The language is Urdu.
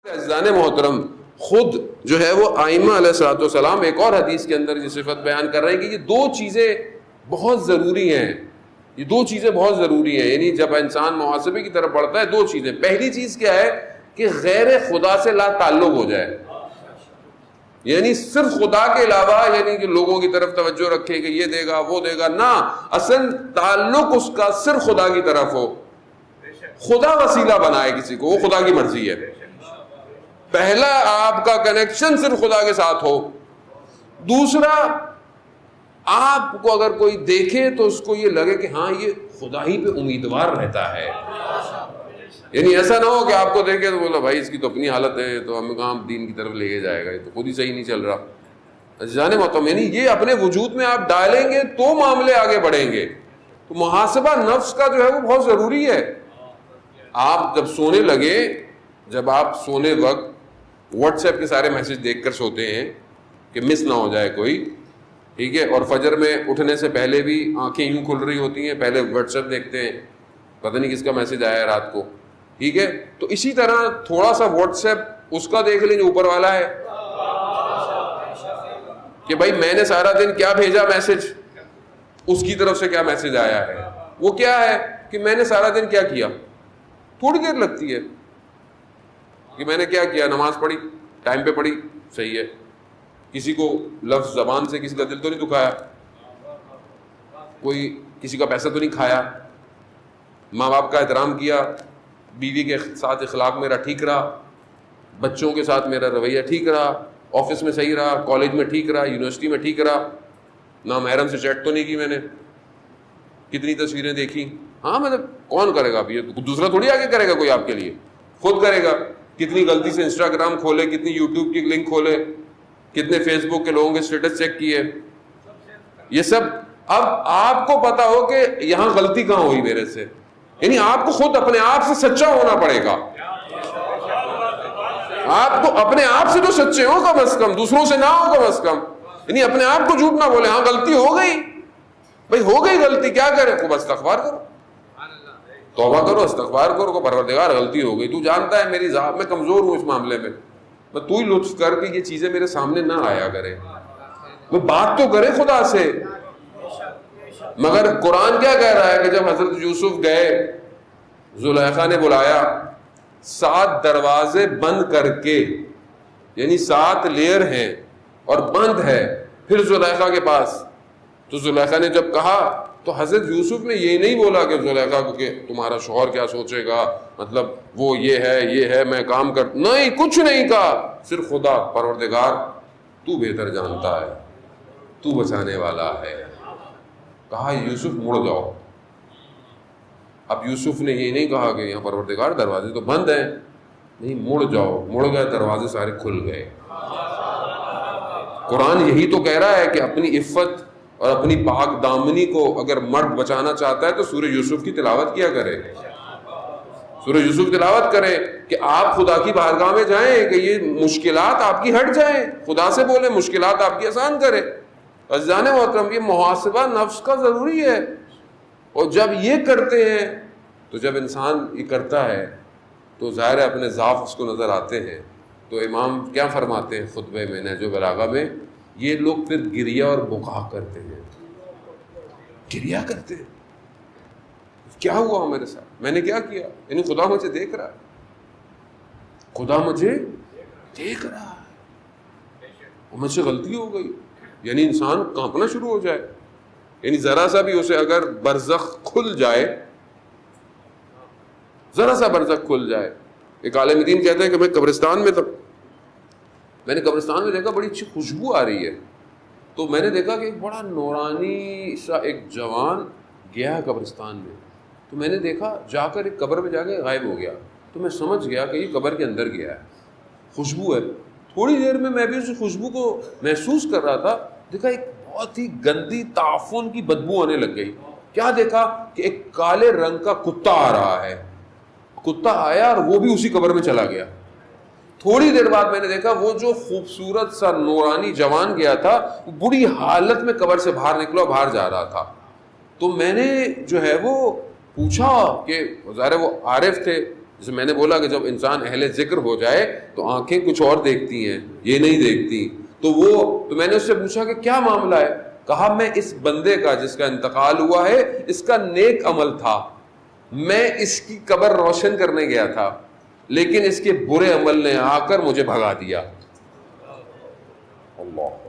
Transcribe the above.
عزیزان محترم، خود جو ہے وہ آئمہ علیہ الصلوۃ والسلام ایک اور حدیث کے اندر یہ صفت بیان کر رہے ہیں کہ یہ دو چیزیں بہت ضروری ہیں، یہ دو چیزیں بہت ضروری ہیں. یعنی جب انسان محاسبے کی طرف بڑھتا ہے دو چیزیں، پہلی چیز کیا ہے کہ غیر خدا سے لا تعلق ہو جائے، یعنی صرف خدا کے علاوہ، یعنی کہ لوگوں کی طرف توجہ رکھے کہ یہ دے گا وہ دے گا، نہ، اصل تعلق اس کا صرف خدا کی طرف ہو. خدا وسیلہ بنائے کسی کو، وہ خدا کی مرضی ہے. پہلا آپ کا کنیکشن صرف خدا کے ساتھ ہو. دوسرا، آپ کو اگر کوئی دیکھے تو اس کو یہ لگے کہ ہاں یہ خدا ہی پہ امیدوار رہتا ہے. یعنی ایسا نہ ہو کہ آپ کو دیکھے تو بولا بھائی اس کی تو اپنی حالت ہے تو ہمیں کہاں دین کی طرف لے کے جائے گا، یہ تو خود ہی صحیح نہیں چل رہا. عزیزان محترم، یعنی یہ اپنے وجود میں آپ ڈالیں گے تو معاملے آگے بڑھیں گے. تو محاسبہ نفس کا جو ہے وہ بہت ضروری ہے. آپ جب سونے لگے، جب آپ سونے وقت واٹس ایپ کے سارے میسج دیکھ کر سوتے ہیں کہ مس نہ ہو جائے کوئی، ٹھیک ہے، اور فجر میں اٹھنے سے پہلے بھی آنکھیں یوں کھل رہی ہوتی ہیں، پہلے واٹس ایپ دیکھتے ہیں پتہ نہیں کس کا میسج آیا ہے رات کو، ٹھیک ہے. تو اسی طرح تھوڑا سا واٹس ایپ اس کا دیکھ لیں جو اوپر والا ہے کہ بھائی میں نے سارا دن کیا بھیجا میسج، اس کی طرف سے کیا میسج آیا ہے. وہ کیا ہے کہ میں نے سارا دن کیا کیا. تھوڑی دیر لگتی ہے کہ میں نے کیا کیا، نماز پڑھی، ٹائم پہ پڑھی، صحیح ہے، کسی کو لفظ زبان سے کسی کا دل تو نہیں دکھایا، کوئی کسی کا پیسہ تو نہیں کھایا، ماں باپ کا احترام کیا، بیوی کے ساتھ اخلاق میرا ٹھیک رہا، بچوں کے ساتھ میرا رویہ ٹھیک رہا، آفس میں صحیح رہا، کالج میں ٹھیک رہا، یونیورسٹی میں ٹھیک رہا، نہ محرم سے چیٹ تو نہیں کی میں نے، کتنی تصویریں دیکھی. ہاں مطلب کون کرے گا، اب یہ دوسرا تھوڑی آگے کرے گا کوئی آپ کے لیے، خود کرے گا. کتنی غلطی سے انسٹاگرام کھولے، کتنی یوٹیوب کی لنک کھولے، کتنے فیس بک کے لوگوں کے اسٹیٹس چیک کیے، یہ سب. اب آپ کو پتا ہو کہ یہاں غلطی کہاں ہوئی میرے سے، یعنی آپ کو خود اپنے آپ سے سچا ہونا پڑے گا. آپ کو اپنے آپ سے تو سچے ہو کم از کم، دوسروں سے نہ ہو کم از کم. یعنی اپنے آپ کو جھوٹ نہ بولے، ہاں غلطی ہو گئی، بھائی ہو گئی غلطی، کیا کرے، خوب استغفار کرو، توبہ کرو، استغفار کرو کہ پروردگار غلطی ہو گئی، تو جانتا ہے میری ذات میں کمزور ہوں اس معاملے میں، تو ہی لطف کر کے یہ چیزیں میرے سامنے نہ آیا کرے. وہ بات تو کرے خدا سے. مگر قرآن کیا کہہ رہا ہے کہ جب حضرت یوسف گئے، زلیخا نے بلایا 7 دروازے بند کر کے، یعنی 7 لیئر ہیں اور بند ہے، پھر زلیخا کے پاس. تو زلیخا نے جب کہا تو حضرت یوسف نے یہ نہیں بولا کہ زلیخا کو کہ تمہارا شوہر کیا سوچے گا، مطلب وہ یہ ہے میں کام کر، نہیں، کچھ نہیں کہا، صرف خدا پروردگار تو بہتر جانتا ہے، تو بچانے والا ہے. کہا یوسف مڑ جاؤ. اب یوسف نے یہ نہیں کہا کہ یہاں پروردگار دروازے تو بند ہیں، نہیں، مڑ جاؤ. مڑ گئے، دروازے سارے کھل گئے. قرآن یہی تو کہہ رہا ہے کہ اپنی عفت اور اپنی پاک دامنی کو اگر مرد بچانا چاہتا ہے تو سورہ یوسف کی تلاوت کیا کرے، سورہ یوسف تلاوت کرے کہ آپ خدا کی بارگاہ میں جائیں کہ یہ مشکلات آپ کی ہٹ جائیں، خدا سے بولیں مشکلات آپ کی آسان کرے. عزیزان محترم، یہ محاسبہ نفس کا ضروری ہے. اور جب یہ کرتے ہیں تو جب انسان یہ کرتا ہے تو ظاہر ہے اپنے ضعف اس کو نظر آتے ہیں. تو امام کیا فرماتے ہیں خطبے میں نہج البلاغہ میں، یہ لوگ پھر گریہ اور بکا کرتے ہیں، گریہ کرتے ہیں، کیا ہوا میرے ساتھ، میں نے کیا کیا، یعنی خدا مجھے دیکھ رہا ہے، خدا مجھے دیکھ رہا ہے اور مجھ سے غلطی ہو گئی. یعنی انسان کانپنا شروع ہو جائے، یعنی ذرا سا بھی اسے اگر برزخ کھل جائے، ذرا سا برزخ کھل جائے. ایک عالم دین کہتے ہیں کہ میں قبرستان میں تھا، میں نے قبرستان میں دیکھا بڑی اچھی خوشبو آ رہی ہے، تو میں نے دیکھا کہ ایک بڑا نورانی سا ایک جوان گیا ہے قبرستان میں. تو میں نے دیکھا جا کر ایک قبر میں جا کے غائب ہو گیا. تو میں سمجھ گیا کہ یہ قبر کے اندر گیا ہے، خوشبو ہے. تھوڑی دیر میں بھی اس خوشبو کو محسوس کر رہا تھا، دیکھا ایک بہت ہی گندی تعفن کی بدبو آنے لگ گئی. کیا دیکھا کہ ایک کالے رنگ کا کتا آ رہا ہے. کتا آیا اور وہ بھی اسی قبر میں چلا گیا. تھوڑی دیر بعد میں نے دیکھا وہ جو خوبصورت سا نورانی جوان گیا تھا وہ بری حالت میں قبر سے باہر نکلا، باہر جا رہا تھا. تو میں نے جو ہے وہ پوچھا کہ ظاہر وہ عارف تھے، جیسے میں نے بولا کہ جب انسان اہل ذکر ہو جائے تو آنکھیں کچھ اور دیکھتی ہیں، یہ نہیں دیکھتی. تو میں نے اس سے پوچھا کہ کیا معاملہ ہے؟ کہا میں اس بندے کا جس کا انتقال ہوا ہے اس کا نیک عمل تھا، میں اس کی قبر روشن کرنے گیا تھا لیکن اس کے برے عمل نے آ کر مجھے بھگا دیا. اللہ